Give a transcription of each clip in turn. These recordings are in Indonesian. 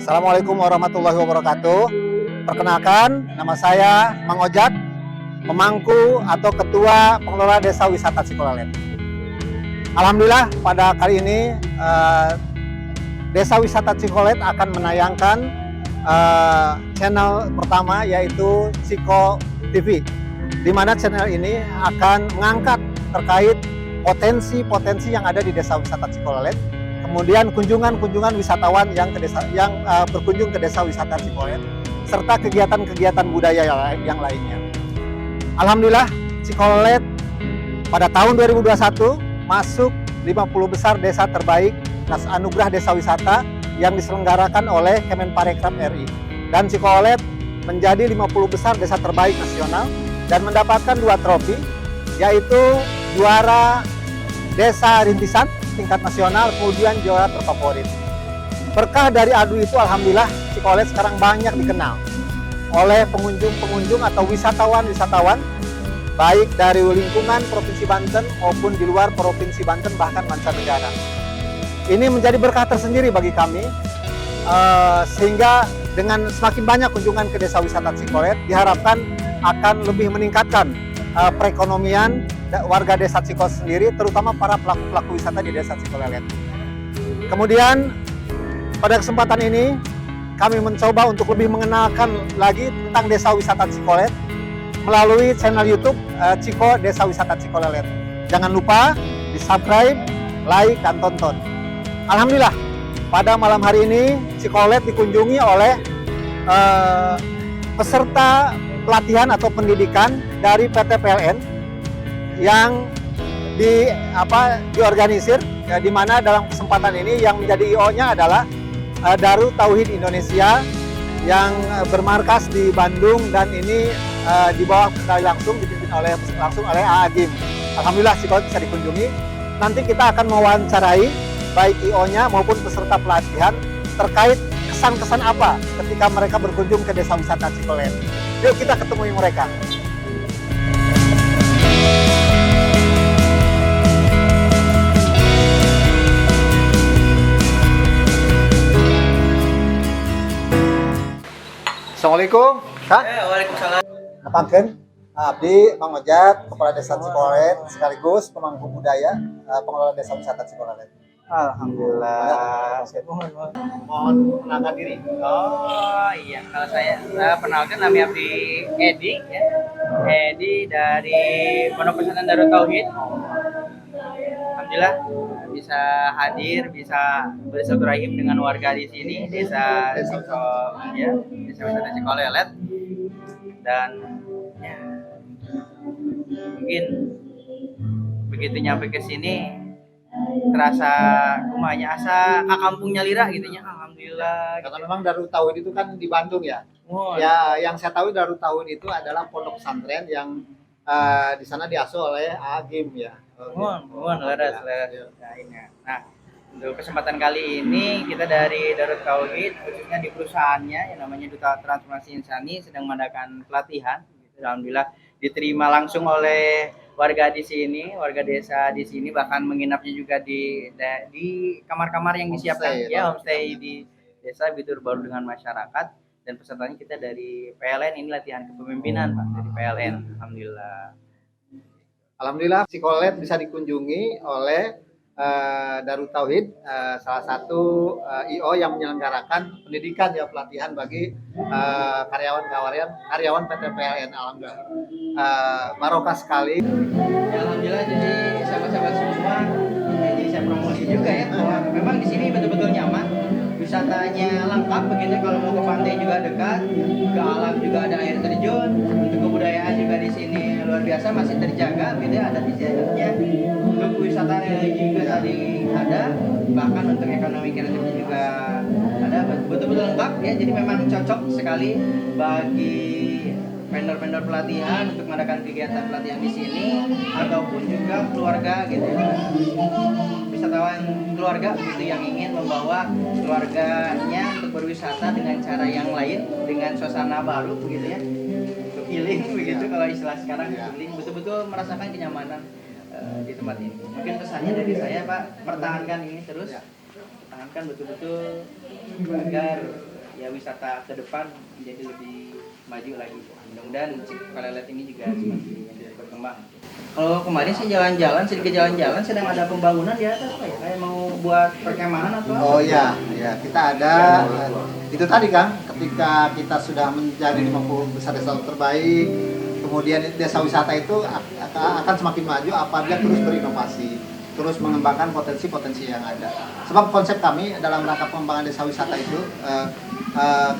Assalamualaikum warahmatullahi wabarakatuh. Perkenalkan, nama saya Mang Ojak, pemangku atau ketua pengelola Desa Wisata Cikolelet. Alhamdulillah pada kali ini Desa Wisata Cikolelet akan menayangkan channel pertama, yaitu Ciko TV, di mana channel ini akan mengangkat terkait potensi-potensi yang ada di Desa Wisata Cikolelet, kemudian kunjungan-kunjungan wisatawan yang berkunjung ke Desa Wisata Cikolelet, serta kegiatan-kegiatan budaya yang lainnya. Alhamdulillah, Cikolelet pada tahun 2021 masuk 50 besar desa terbaik Anugerah Desa Wisata yang diselenggarakan oleh Kemenparekraf RI. Dan Cikolelet menjadi 50 besar desa terbaik nasional dan mendapatkan 2 trofi, yaitu juara Desa Rintisan tingkat nasional, kemudian juara terfavorit. Berkah dari adu itu, alhamdulillah Cikolelet sekarang banyak dikenal oleh pengunjung-pengunjung atau wisatawan-wisatawan, baik dari lingkungan Provinsi Banten maupun di luar Provinsi Banten, bahkan mancanegara. Ini menjadi berkah tersendiri bagi kami, sehingga dengan semakin banyak kunjungan ke Desa Wisata Cikolelet diharapkan akan lebih meningkatkan perekonomian warga Desa Ciko sendiri, terutama para pelaku-pelaku wisata di Desa Cikolelet. Kemudian pada kesempatan ini kami mencoba untuk lebih mengenalkan lagi tentang Desa Wisata Cikolelet melalui channel YouTube Ciko Desa Wisata Cikolelet. Jangan lupa di subscribe, like, dan tonton. Alhamdulillah pada malam hari ini Cikolelet dikunjungi oleh peserta pelatihan atau pendidikan dari PT PLN yang diorganisir, ya, di mana dalam kesempatan ini yang menjadi IO-nya adalah Darut Tauhid Indonesia yang bermarkas di Bandung, dan ini di bawah kendali langsung, dipimpin langsung oleh Agim. Alhamdulillah Cikolelet bisa dikunjungi. Nanti kita akan mewawancarai baik IO-nya maupun peserta pelatihan terkait kesan-kesan apa ketika mereka berkunjung ke Desa Wisata Cikolelet. Yuk kita ketemu mereka. Assalamualaikum, Kak. Waalaikumsalam. Ngapain? Abdi Mang Ojak, Kepala Desa Cikolelet, sekaligus pemangku budaya pengelola Desa Wisata Cikolelet. Alhamdulillah. Mohon mengenalkan diri. Oh iya, kalau saya perkenalkan nama Abdi Edi, ya. Edi dari Pondok Pesantren Darut Tauhid. Alhamdulillah bisa hadir, bisa bersilaturahim dengan warga di sini, Desa Ciko, ya, Desa Wisata Cikolelet. Dan ya, mungkin begitu nyampe ke sini terasa rumahnya asa ke kampungnya Lira gitu ya. Alhamdulillah. Karena memang Darut Tauhid itu kan di Bandung ya. Oh, Ya, yang saya tahu Darut Tauhid itu adalah pondok pesantren yang di sana diasuh oleh Agim ya. leres. Nah, untuk kesempatan kali ini kita dari Darut Tauhid, khususnya di perusahaannya yang namanya Duta Transformasi Insani, sedang mengadakan pelatihan. Alhamdulillah diterima langsung oleh warga di sini, warga desa di sini, bahkan menginapnya juga di kamar-kamar yang disiapkan, homestay di desa, bidur baru dengan masyarakat. Dan pesertanya kita dari PLN, ini latihan kepemimpinan Pak, dari PLN. Alhamdulillah Cikolelet bisa dikunjungi oleh Darut Tauhid, salah satu IO yang menyelenggarakan pendidikan, ya, pelatihan bagi karyawan PT PLN. Alhamdulillah barokah sekali. Ya, alhamdulillah, jadi sahabat-sahabat semua, jadi saya promosi juga ya bahwa memang di sini betul-betul nyaman, wisatanya lengkap begitu. Kalau mau ke pantai juga dekat, ke alam juga ada air terjun, untuk kebudayaan juga di sini luar biasa masih terjaga gitu ya, adat istiadatnya. Untuk wisata religi juga tadi ada, bahkan untuk ekonomi kreatifnya juga ada, betul-betul lengkap ya. Jadi memang cocok sekali bagi vendor-vendor pelatihan untuk mengadakan kegiatan pelatihan di sini, ataupun juga keluarga gitu ya, wisatawan keluarga gitu yang ingin membawa keluarganya untuk berwisata dengan cara yang lain, dengan suasana baru begitu ya, untuk healing begitu kalau istilah sekarang, healing, betul-betul merasakan kenyamanan di tempat ini. Mungkin pesannya dari saya Pak, pertahankan ini terus, pertahankan betul-betul agar ya wisata ke depan menjadi lebih maju lagi. Mudah-mudahan Cikolelet ini juga semakin berkembang. Kalau kemarin saya jalan-jalan, sedikit jalan-jalan, sedang ada pembangunan di atas, Pak. Kayak mau buat perkemahan atau apa? Oh iya, ya kita ada itu tadi Kang, ketika kita sudah menjadi 50 besar desa terbaik, kemudian desa wisata itu akan semakin maju apabila terus berinovasi, terus mengembangkan potensi-potensi yang ada. Sebab konsep kami dalam rangka pengembangan desa wisata itu,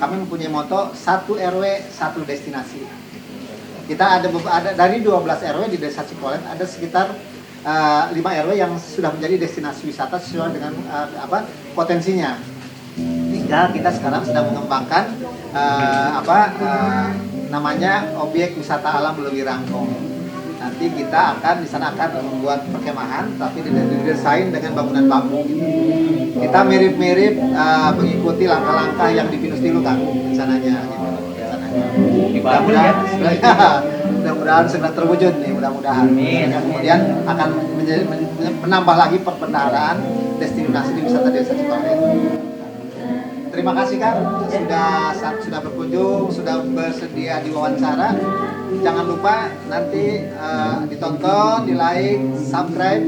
kami mempunyai moto 1 RW 1 destinasi. Kita ada dari 12 RW di Desa Cikolelet ada sekitar 5 RW yang sudah menjadi destinasi wisata sesuai dengan potensinya. Tinggal kita sekarang sedang mengembangkan namanya objek wisata alam Lewi Rangkong. Nanti kita di sana akan membuat perkemahan tapi didesain dengan bangunan bambu. Kita mirip-mirip mengikuti langkah-langkah yang di Pinus Tilu kan di sananya gitu. Mudah-mudahan segera terwujud nih, mudah-mudahan. Kemudian akan menambah lagi perbendaharaan destinasi wisata Desa Cikolelet. Terima kasih Kang sudah berkunjung, sudah bersedia diwawancara. Jangan lupa nanti ditonton, di like, subscribe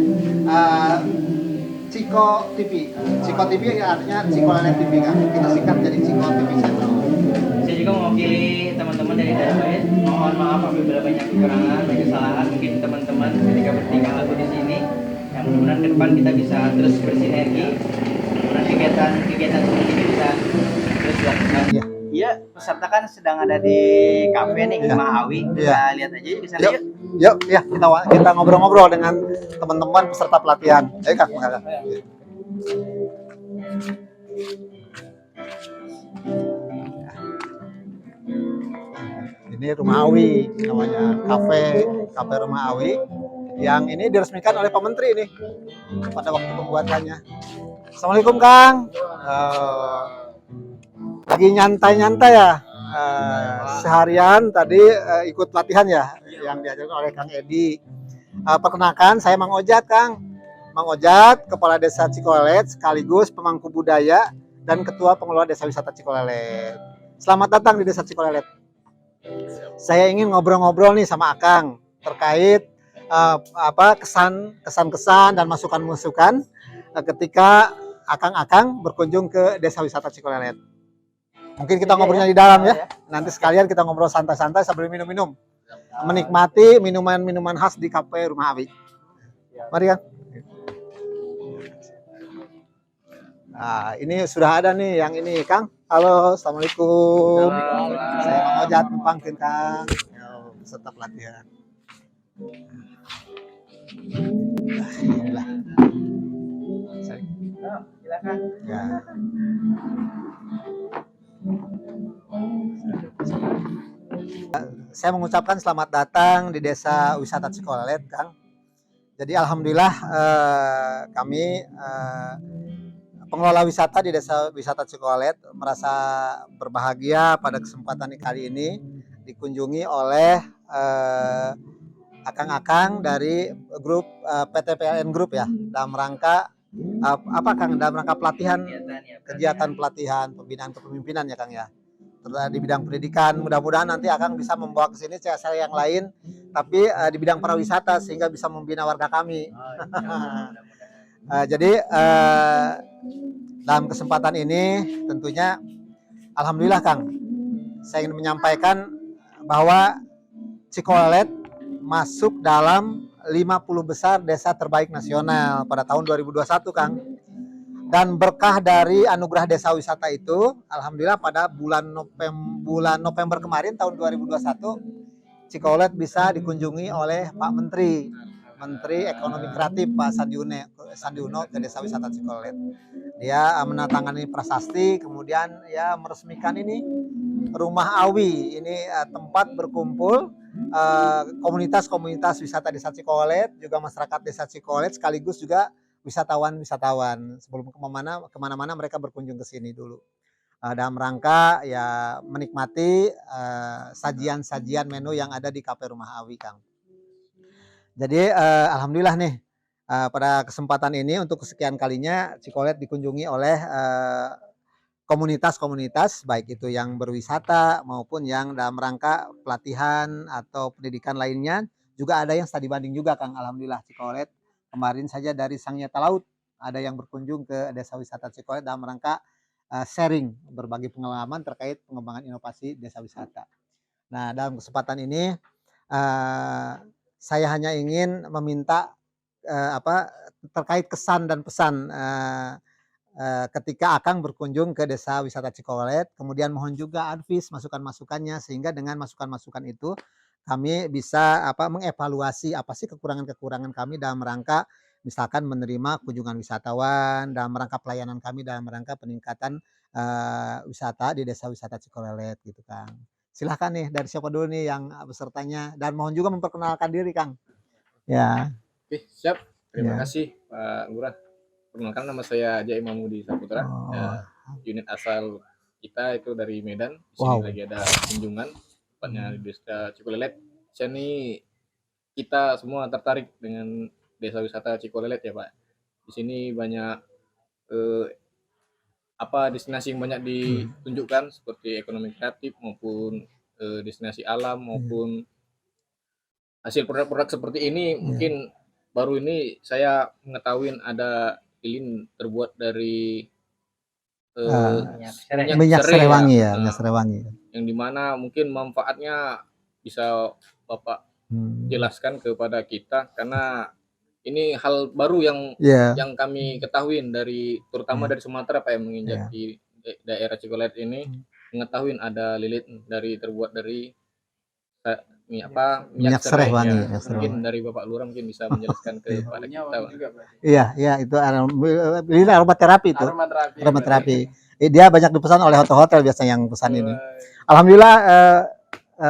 Ciko TV. Ciko TV artinya Cikolelet TV kan. Kita singkat jadi Ciko TV Channel. Saya juga mewakili teman-teman dari Daerah. Mohon maaf apabila banyak kekurangan, banyak kesalahan mungkin teman-teman ketika bertingkah laku di sini. Yang mudah-mudahan ke depan kita bisa terus bersinergi. Mudah-mudahan kegiatan seperti ini bisa terus dilakukan. Iya, peserta kan sedang ada di kafe nih, Rumah Awi. Kita lihat aja di sana yuk. Yuk, ya kita ngobrol-ngobrol dengan teman-teman peserta pelatihan. Ayo Kang. Ini Rumah Awi namanya, kafe Rumah Awi yang ini diresmikan oleh Pak Menteri ini pada waktu pembuatannya. Assalamualaikum Kang. Lagi nyantai-nyantai ya. Seharian tadi ikut pelatihan ya yang diajarkan oleh Kang Edi. Perkenalkan saya Mang Ojat Kang. Mang Ojat, Kepala Desa Cikolelet sekaligus pemangku budaya dan Ketua Pengelola Desa Wisata Cikolelet. Selamat datang di Desa Cikolelet. Saya ingin ngobrol-ngobrol nih sama Akang terkait kesan-kesan dan masukan-masukan ketika Akang berkunjung ke Desa Wisata Cikolelet. Mungkin kita ngobrolnya di dalam ya. Nanti sekalian kita ngobrol santai-santai sambil minum-minum. Menikmati minuman-minuman khas di kafe Rumah Awi. Mari Kang. Nah, ini sudah ada nih yang ini Kang. Halo, assalamualaikum. Saya Mang Ojat mempangkin Kang. Peserta pelatihan. Silakan. Ya. Saya mengucapkan selamat datang di Desa Wisata Cikolelet, Kang. Jadi alhamdulillah kami pengelola wisata di Desa Wisata Cikolelet merasa berbahagia pada kesempatan kali ini dikunjungi oleh akang-akang dari grup PT PLN Group ya, dalam rangka Kang, dalam rangka pelatihan, kegiatan pelatihan pembinaan kepemimpinan ya Kang ya, di bidang pendidikan. Mudah-mudahan nanti Akang bisa membawa ke sini cara-cara yang lain, tapi di bidang pariwisata sehingga bisa membina warga kami. Jadi dalam kesempatan ini tentunya alhamdulillah Kang, saya ingin menyampaikan bahwa Cikolelet masuk dalam 50 besar desa terbaik nasional pada tahun 2021 Kang. Dan berkah dari anugerah desa wisata itu alhamdulillah pada bulan November kemarin tahun 2021 Cikolelet bisa dikunjungi oleh Pak Menteri Ekonomi Kreatif Pak Sandi Uno ke Desa Wisata Cikolelet. Dia menandatangani prasasti, kemudian ya meresmikan ini Rumah Awi. Ini tempat berkumpul komunitas-komunitas wisata Desa Cikolelet, juga masyarakat Desa Cikolelet, sekaligus juga wisatawan-wisatawan. Sebelum kemana-mana mereka berkunjung ke sini dulu. Dalam rangka ya menikmati sajian-sajian menu yang ada di Kafe Rumah Awi, Kang. Jadi alhamdulillah nih pada kesempatan ini untuk kesekian kalinya Cikolelet dikunjungi oleh komunitas-komunitas baik itu yang berwisata maupun yang dalam rangka pelatihan atau pendidikan lainnya, juga ada yang studi banding juga Kang, alhamdulillah Cikolet. Kemarin saja dari Sangieta Laut ada yang berkunjung ke Desa Wisata Cikolet dalam rangka sharing berbagi pengalaman terkait pengembangan inovasi desa wisata. Nah, dalam kesempatan ini saya hanya ingin meminta terkait kesan dan pesan ketika Akang berkunjung ke Desa Wisata Cikolet, kemudian mohon juga advice masukan-masukannya sehingga dengan masukan-masukan itu kami bisa mengevaluasi apa sih kekurangan-kekurangan kami dalam rangka misalkan menerima kunjungan wisatawan, dalam rangka pelayanan kami dalam rangka peningkatan wisata di Desa Wisata Cikolelet gitu Kang. Silahkan nih dari siapa dulu nih yang pesertanya dan mohon juga memperkenalkan diri Kang. Ya. Oke, siap. Terima Ya. kasih Pak Lurah. Perkenalkan nama saya Jai Mamudi Saputra. Unit asal kita itu dari Medan. Di sini lagi ada kunjungan tepatnya di Desa Cikolelet. Sini kita semua tertarik dengan Desa Wisata Cikolelet ya Pak. Di sini banyak destinasi yang banyak ditunjukkan seperti ekonomi kreatif maupun destinasi alam maupun hasil produk-produk seperti ini. Mungkin baru ini saya mengetahui ada lilin terbuat dari minyak serewangi ya, minyak serewangi. Yang dimana mungkin manfaatnya bisa Bapak jelaskan kepada kita karena ini hal baru yang kami ketahui terutama dari Sumatera Pak yang menginjak di daerah Cikolet ini mengetahui ada lilin terbuat dari minyak serewangi. Mungkin dari Bapak Lurah mungkin bisa menjelaskan kepada kita. Iya, itu lilin aromaterapi itu. Aromaterapi. Dia banyak dipesan oleh hotel-hotel biasanya yang pesan ini. Alhamdulillah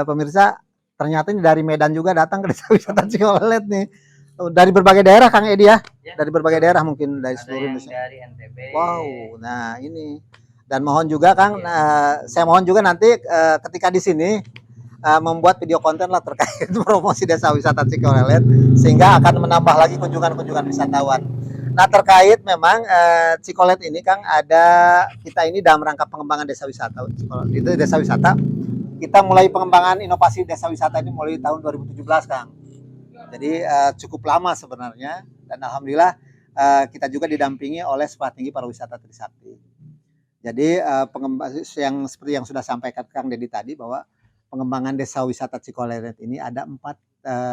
pemirsa, ternyata ini dari Medan juga datang ke Desa Wisata Cikolet nih. Dari berbagai daerah Kang Edi ya. Dari berbagai daerah mungkin dari seluruh Indonesia. Dari NTB. Wow, nah ini. Dan mohon juga Kang, saya mohon juga nanti ketika di sini membuat video konten lah terkait promosi Desa Wisata Cikolelet sehingga akan menambah lagi kunjungan-kunjungan wisatawan. Nah terkait memang Cikolet ini Kang kita ini dalam rangka pengembangan desa wisata. Itu desa wisata kita mulai pengembangan inovasi desa wisata ini mulai tahun 2017 Kang. Jadi cukup lama sebenarnya dan alhamdulillah kita juga didampingi oleh Sekolah Tinggi Pariwisata Trisakti. Jadi yang seperti yang sudah sampaikan Kang Dedi tadi bahwa pengembangan Desa Wisata Cikolelet ini ada 4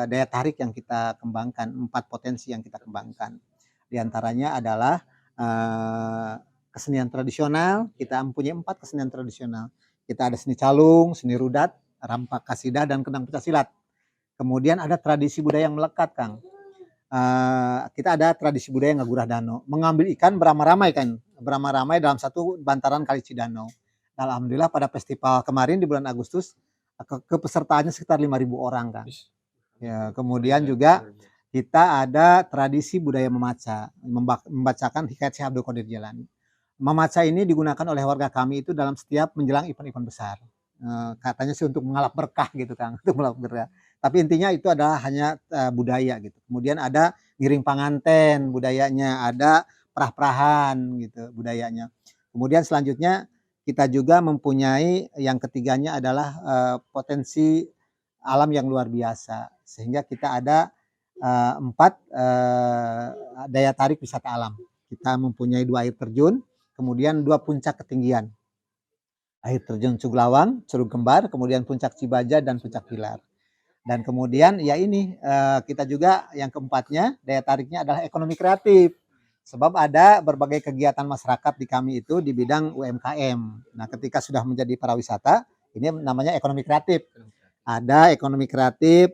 daya tarik yang kita kembangkan, 4 potensi yang kita kembangkan. Di antaranya adalah kesenian tradisional, kita mempunyai 4 kesenian tradisional. Kita ada seni calung, seni rudat, rampak kasidah, dan kendang pencaksilat. Kemudian ada tradisi budaya yang melekat, Kang. Kita ada tradisi budaya ngagurah danau, mengambil ikan beramai-ramai kan, beramai-ramai dalam satu bantaran Kali Cidanau. Alhamdulillah pada festival kemarin di bulan Agustus kepesertaannya sekitar 5.000 orang kan. Ya, kemudian juga kita ada tradisi budaya memaca, membacakan hikayat Syekh Abdul Qadir Jailani. Memaca ini digunakan oleh warga kami itu dalam setiap menjelang event-event besar. Katanya sih untuk mengalap berkah gitu Kang, untuk mengalap berkah. Tapi intinya itu adalah hanya budaya gitu. Kemudian ada ngiring panganten budayanya, ada perah-perahan gitu budayanya. Kemudian selanjutnya kita juga mempunyai yang ketiganya adalah potensi alam yang luar biasa. Sehingga kita ada 4 daya tarik wisata alam. Kita mempunyai 2 air terjun, kemudian 2 puncak ketinggian. Air terjun Cuglawang, Curug Kembar, kemudian puncak Cibaja dan puncak Pilar. Dan kemudian ya ini kita juga yang keempatnya daya tariknya adalah ekonomi kreatif. Sebab ada berbagai kegiatan masyarakat di kami itu di bidang UMKM. Nah, ketika sudah menjadi pariwisata, ini namanya ekonomi kreatif. Ada ekonomi kreatif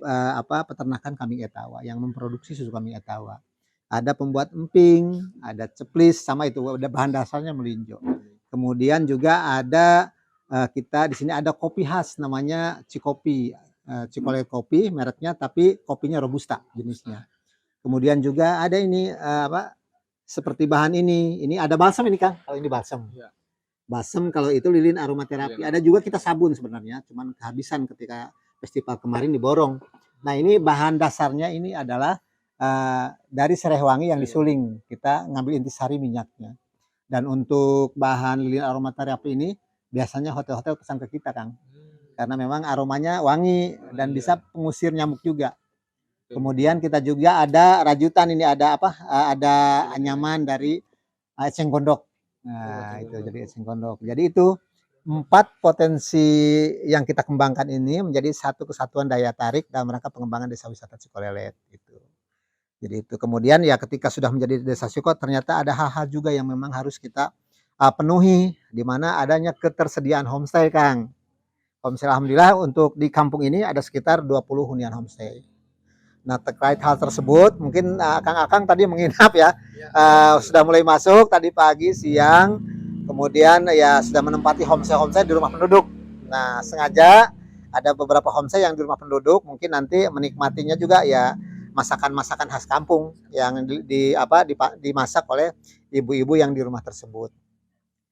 peternakan kambing etawa yang memproduksi susu kambing etawa. Ada pembuat emping, ada ceplis sama itu ada bahan dasarnya melinjo. Kemudian juga ada kita di sini ada kopi khas namanya Cikopi. Cikolet kopi mereknya tapi kopinya robusta jenisnya. Kemudian juga ada ini seperti bahan ini ada balsam ini Kang, kalau ini balsam. Ya. Balsam kalau itu lilin aromaterapi. Ya. Ada juga kita sabun sebenarnya, cuman kehabisan ketika festival kemarin diborong. Nah ini bahan dasarnya ini adalah dari serai wangi yang disuling. Kita ngambil intisari minyaknya. Dan untuk bahan lilin aromaterapi ini biasanya hotel-hotel pesan ke kita, Kang. Karena memang aromanya wangi dan bisa pengusir nyamuk juga. Kemudian kita juga ada rajutan, ini ada apa? Ada anyaman dari eceng gondok. Nah, itu jadi eceng gondok. Jadi itu 4 potensi yang kita kembangkan ini menjadi satu kesatuan daya tarik dalam rangka pengembangan desa wisata Cikolelet gitu. Jadi itu kemudian ya ketika sudah menjadi desa Ciko ternyata ada hal-hal juga yang memang harus kita penuhi, di mana adanya ketersediaan homestay, Kang. Homestay alhamdulillah untuk di kampung ini ada sekitar 20 hunian homestay. Nah, terkait hal tersebut mungkin Akang-akang tadi menginap ya. Sudah mulai masuk tadi pagi, siang, kemudian ya sudah menempati homestay di rumah penduduk. Nah, sengaja ada beberapa homestay yang di rumah penduduk, mungkin nanti menikmatinya juga ya masakan-masakan khas kampung yang dimasak oleh ibu-ibu yang di rumah tersebut.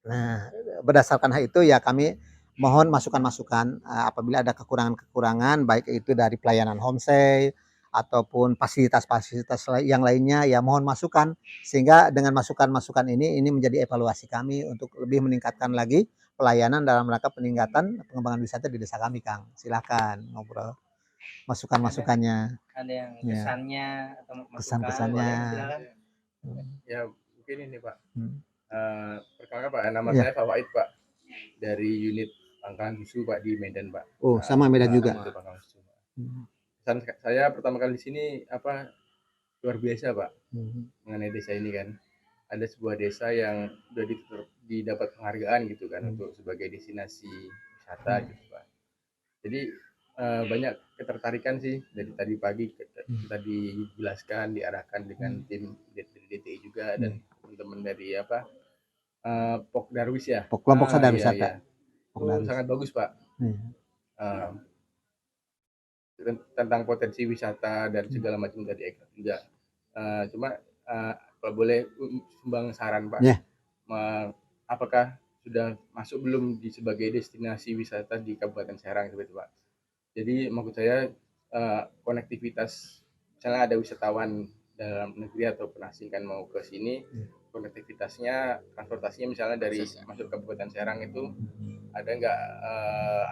Nah, berdasarkan hal itu ya kami mohon masukan-masukan apabila ada kekurangan-kekurangan baik itu dari pelayanan homestay ataupun fasilitas-fasilitas yang lainnya, ya mohon masukan, sehingga dengan masukan-masukan ini menjadi evaluasi kami untuk lebih meningkatkan lagi pelayanan dalam rangka peningkatan pengembangan wisata di desa kami, Kang. Silakan ngobrol masukan-masukannya. Ada yang Ya. kesannya atau masukan? Kesan-kesannya. Silakan. Ya mungkin ini Pak. Hmm. Perkenalkan Pak, nama Ya. saya Fawaid Pak, dari unit Pangkalan Susu Pak di Medan Pak. Oh, sama Medan juga. Pangkalan Susu, Pak. Pesan saya pertama kali di sini apa luar biasa Pak, mengenai desa ini kan. Ada sebuah desa yang sudah didapat penghargaan gitu kan untuk sebagai destinasi wisata gitu Pak. Jadi banyak ketertarikan sih dari tadi pagi kita dijelaskan, diarahkan dengan tim dari DTI juga dan teman-teman dari apa Pok Darwis ya. Kelompok Sadar Iya, Wisata. iya. Itu sangat bagus Pak. Tentang potensi wisata dan segala macam tadi juga. Cuma kalau boleh sumbang saran Pak, apakah sudah masuk belum sebagai destinasi wisata di Kabupaten Serang seperti itu Pak? Jadi maksud saya konektivitas, misalnya ada wisatawan dalam negeri atau asing kan mau ke sini, konektivitasnya, transportasinya misalnya dari masuk Kabupaten Serang itu ada nggak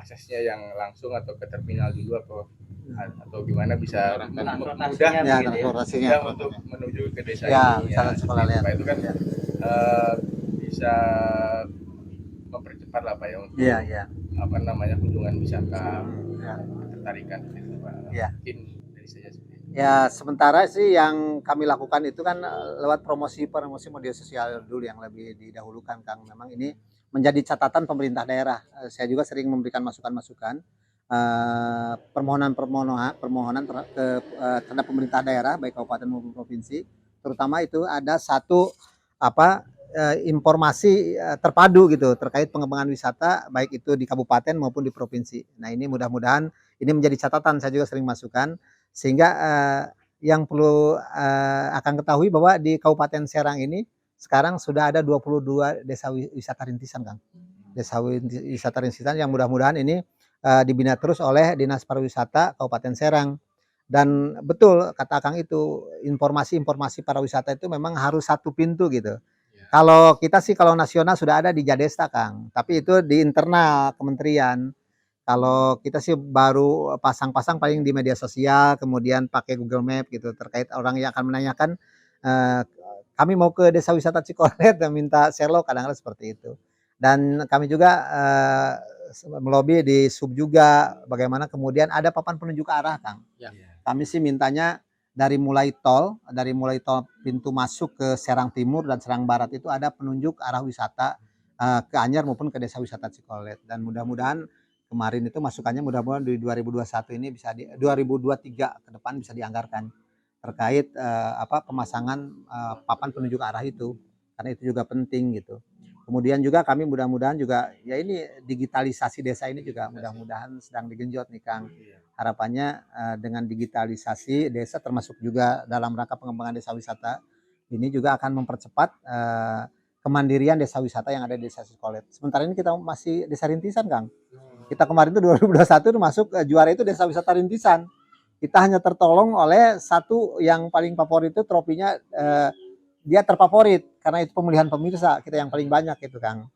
aksesnya yang langsung atau ke terminal dulu atau gimana bisa mudah untuk menuju ke desa ini ya, itu kan bisa mempercepat lah Pak ya untuk apa namanya kunjungan wisata, ketertarikan gitu Pak. Mungkin dari saya seperti itu. Ya, sementara sih yang kami lakukan itu kan lewat promosi media sosial dulu yang lebih didahulukan, Kang. Memang ini menjadi catatan pemerintah daerah. Saya juga sering memberikan masukan-masukan permohonan terhadap pemerintah daerah baik kabupaten maupun provinsi, terutama itu ada satu informasi terpadu gitu terkait pengembangan wisata baik itu di kabupaten maupun di provinsi. Nah, ini mudah-mudahan ini menjadi catatan, saya juga sering masukkan sehingga yang perlu akan ketahui bahwa di Kabupaten Serang ini sekarang sudah ada 22 desa wisata rintisan, Kang. Desa wisata rintisan yang mudah-mudahan ini dibina terus oleh Dinas Pariwisata Kabupaten Serang. Dan betul kata Kang itu, informasi-informasi pariwisata itu memang harus satu pintu gitu. Kalau kita sih kalau nasional sudah ada di Jadesta, Kang. Tapi itu di internal kementerian. Kalau kita sih baru pasang-pasang paling di media sosial, kemudian pakai Google Map gitu terkait orang yang akan menanyakan kami mau ke desa wisata Cikolelet dan minta Sherlock, kadang-kadang seperti itu. Dan kami juga melobi di sub juga bagaimana kemudian ada papan penunjuk arah, Kang. Kami sih mintanya dari mulai tol pintu masuk ke Serang Timur dan Serang Barat itu ada penunjuk arah wisata ke Anyar maupun ke desa wisata Cikolelet. Dan mudah-mudahan kemarin itu masukannya mudah-mudahan di 2021 ini bisa 2023 ke depan bisa dianggarkan terkait pemasangan papan penunjuk arah itu, karena itu juga penting gitu. Kemudian juga kami mudah-mudahan juga ya ini digitalisasi desa ini juga mudah-mudahan sedang digenjot nih, Kang. Harapannya dengan digitalisasi desa termasuk juga dalam rangka pengembangan desa wisata ini juga akan mempercepat kemandirian desa wisata yang ada di desa Cikolelet. Sementara ini kita masih desa rintisan, Kang. Kita kemarin itu 2021 masuk juara itu desa wisata rintisan. Kita hanya tertolong oleh satu yang paling favorit itu trofinya dia terfavorit karena itu pemilihan pemirsa kita yang paling banyak itu Kang.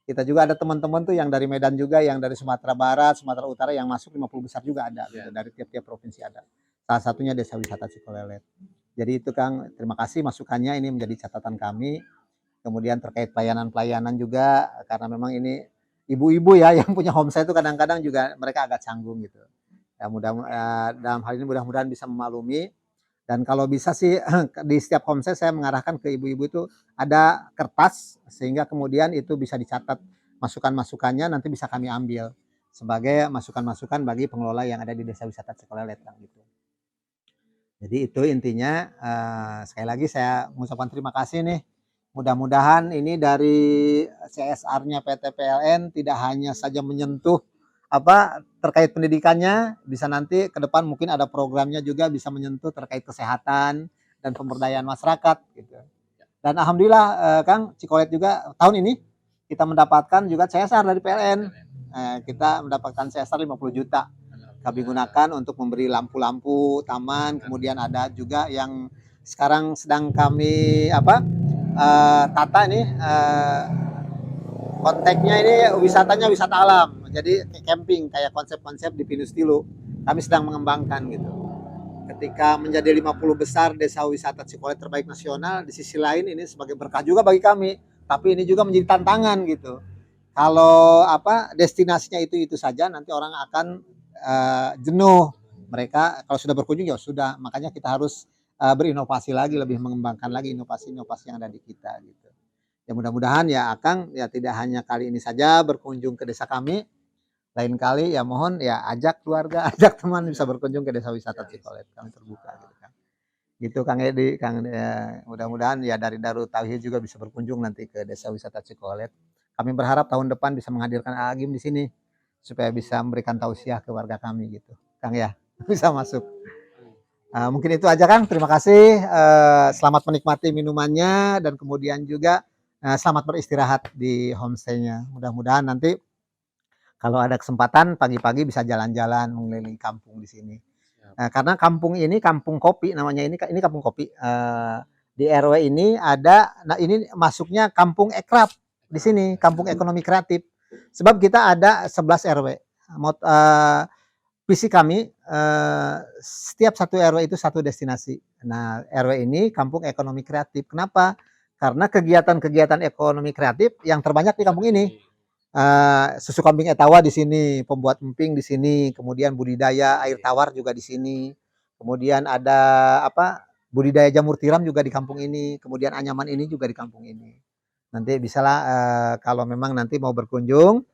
Kita juga ada teman-teman tuh yang dari Medan juga, yang dari Sumatera Barat, Sumatera Utara yang masuk 50 besar juga ada gitu. Dari tiap-tiap provinsi ada. Salah satunya Desa Wisata Cikolelet. Jadi itu Kang, terima kasih masukannya, ini menjadi catatan kami. Kemudian terkait pelayanan-pelayanan juga, karena memang ini ibu-ibu ya yang punya homestay itu kadang-kadang juga mereka agak canggung gitu. Ya dalam hal ini mudah-mudahan bisa memaklumi. Dan kalau bisa sih di setiap homestay saya mengarahkan ke ibu-ibu itu ada kertas sehingga kemudian itu bisa dicatat masukan-masukannya, nanti bisa kami ambil sebagai masukan-masukan bagi pengelola yang ada di Desa Wisata Cikolelet gitu. Jadi itu intinya, sekali lagi saya mengucapkan terima kasih nih. Mudah-mudahan ini dari CSR-nya PT PLN tidak hanya saja menyentuh terkait pendidikannya, bisa nanti ke depan mungkin ada programnya juga bisa menyentuh terkait kesehatan dan pemberdayaan masyarakat gitu. Dan alhamdulillah Kang, Cikolelet juga tahun ini kita mendapatkan juga CSR dari PLN. Kita mendapatkan CSR 50 juta. Kami gunakan untuk memberi lampu-lampu taman, kemudian ada juga yang sekarang sedang kami tata ini konteksnya ini wisatanya wisata alam. Jadi camping kayak konsep-konsep di Pinus Tilu. Kami sedang mengembangkan gitu. Ketika menjadi 50 besar desa wisata Cikolelet terbaik nasional, di sisi lain ini sebagai berkah juga bagi kami. Tapi ini juga menjadi tantangan gitu. Kalau destinasinya itu saja nanti orang akan jenuh. Mereka kalau sudah berkunjung ya sudah. Makanya kita harus berinovasi lagi, lebih mengembangkan lagi inovasi-inovasi yang ada di kita gitu. Ya mudah-mudahan ya Akang ya tidak hanya kali ini saja berkunjung ke desa kami, lain kali ya mohon ya ajak keluarga, ajak teman bisa berkunjung ke Desa Wisata Cikolelet. Kami terbuka gitu kan. Gitu Kang Edi, Kang ya, mudah-mudahan ya dari Darut Tauhid juga bisa berkunjung nanti ke Desa Wisata Cikolelet. Kami berharap tahun depan bisa menghadirkan Agim di sini supaya bisa memberikan tausiah ke warga kami gitu. Kang ya, bisa masuk. Mungkin itu aja Kang, terima kasih. Selamat menikmati minumannya dan kemudian juga selamat beristirahat di homestay-nya. Mudah-mudahan nanti kalau ada kesempatan pagi-pagi bisa jalan-jalan mengelilingi kampung di sini. Karena kampung ini kampung kopi namanya, ini kampung kopi. Di RW ini ada, nah ini masuknya kampung ekraf di sini, kampung ekonomi kreatif. Sebab kita ada 11 RW. Visi kami setiap satu RW itu satu destinasi. Nah, RW ini kampung ekonomi kreatif. Kenapa? Karena kegiatan-kegiatan ekonomi kreatif yang terbanyak di kampung ini. Susu kambing etawa di sini, pembuat emping di sini, kemudian budidaya air tawar juga di sini. Kemudian ada budidaya jamur tiram juga di kampung ini, kemudian anyaman ini juga di kampung ini. Nanti bisalah kalau memang nanti mau berkunjung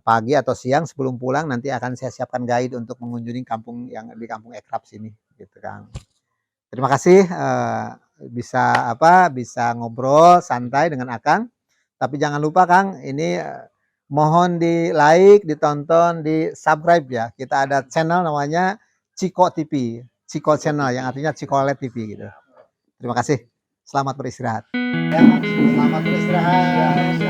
pagi atau siang sebelum pulang nanti akan saya siapkan guide untuk mengunjungi kampung yang di kampung ekraf sini gitu Kang. Terima kasih bisa ngobrol santai dengan Akang. Tapi jangan lupa Kang, ini mohon di like, ditonton, di subscribe ya. Kita ada channel namanya Ciko TV, Ciko Channel yang artinya Cikolelet TV gitu. Terima kasih. Selamat beristirahat. Ya, selamat beristirahat.